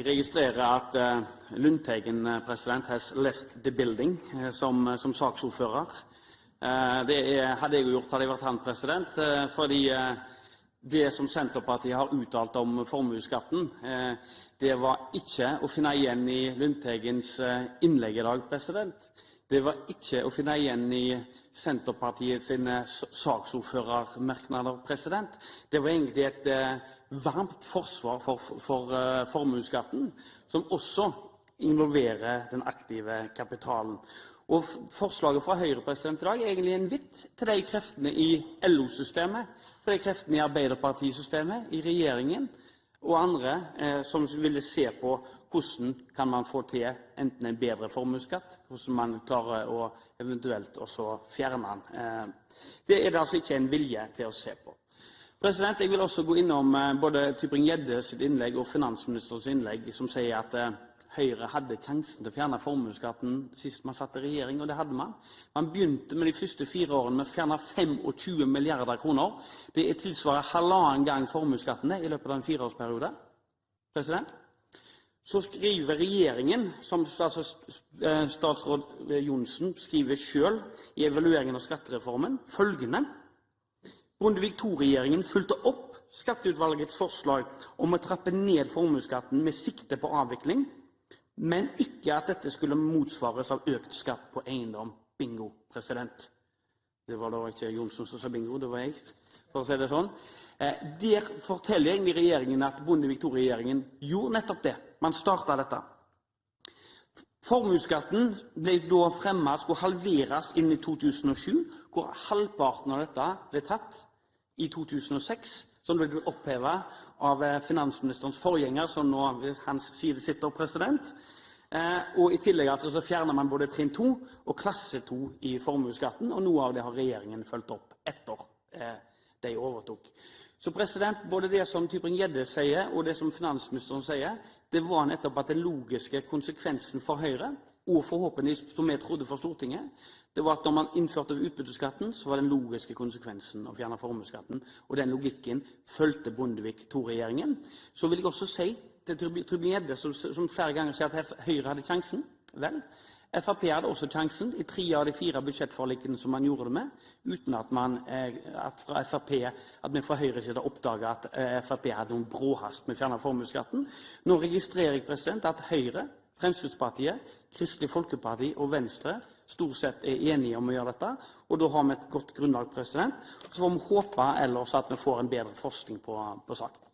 registrerer at Lundteigen has left the building som saksordfører. Det hadde jeg gjort, hadde jeg vært han, fordi det som Senterpartiet har uttalt om formuesskatten, det var ikke å finne igjen i Lundteigens innlegg i dag, Det var ikke å finne igjen i Senterpartiets saksordførermerknader, Det var egentlig et varmt forsvar for formuesskatten, som også involverer den aktive kapitalen. Og forslaget fra Høyre i dag er egentlig en vitt til de kreftene i LO-systemet, til de kreftene i Arbeiderpartisystemet, i regjeringen og andre som ville se på hvordan kan man få til enten en bedre formuesskatt, hvordan man klarer å eventuelt også fjerne den. Det er det altså ikke en vilje til å se på. Jeg vil også gå innom både Tybring-Gjeddes innlegg og finansministerens innlegg, som sier at Høyre hadde sjansen til å fjerne formuesskatten sist man satt i regjering, og det hadde man. Man begynte med de første 4 årene med å fjerne 25 milliarder kroner. Det tilsvarer 1,5 gang formuesskatten i løpet av en 4-årsperiode. Så skriver regjeringen, som statsråd Johnsen skriver selv i evalueringen av skattereformen, følgende: Bondevik II-regjeringen fulgte opp skatteutvalgets forslag om å trappe ned formuesskatten med sikte på avvikling, men ikke at dette skulle motsvares av økt skatt på eiendom. Bingo, Det var da ikke Johnsen som sa bingo, det var jeg, for å si det sånn. Der forteller egentlig regjeringen at Bondevik II-regjeringen gjorde nettopp det. Man startet dette. Formuesskatten ble da fremmet, skulle halveres inn i 2007, hvor halvparten av dette ble tatt i 2006, som ble opphevet av finansministerens forgjenger, som nå ved hans side sitter. Og i tillegg altså, så fjerner man både trinn 2 og klasse 2 i formuesskatten, og noe av det har regjeringen fulgt opp etter de overtok. Så både det som Tybring-Gjedde sier, og det som finansministeren sier, det var nettopp at den logiske konsekvensen for Høyre, og forhåpentlig som vi trodde for Stortinget, det var at når man innførte utbytteskatten, så var den logiske konsekvensen å fjerne formuesskatten, og den logikken fulgte Bondevik II-regjeringen. Så vil jeg også si til Tybring-Gjedde, som flere ganger sier at Høyre hadde sjansen. Vel, Frp hadde også sjansen i 3 av de 4 budsjettforlikene som man gjorde det med, uten at vi fra Høyres side oppdaget at Frp hadde noen bråhast med å fjerne formuesskatten. Nå registrerer jeg at Høyre, Fremskrittspartiet, Kristelig Folkeparti og Venstre stort sett er enige om å gjøre dette, og da har vi et godt grunnlag. Så får vi håpe ellers at vi får en bedre forskning på saken.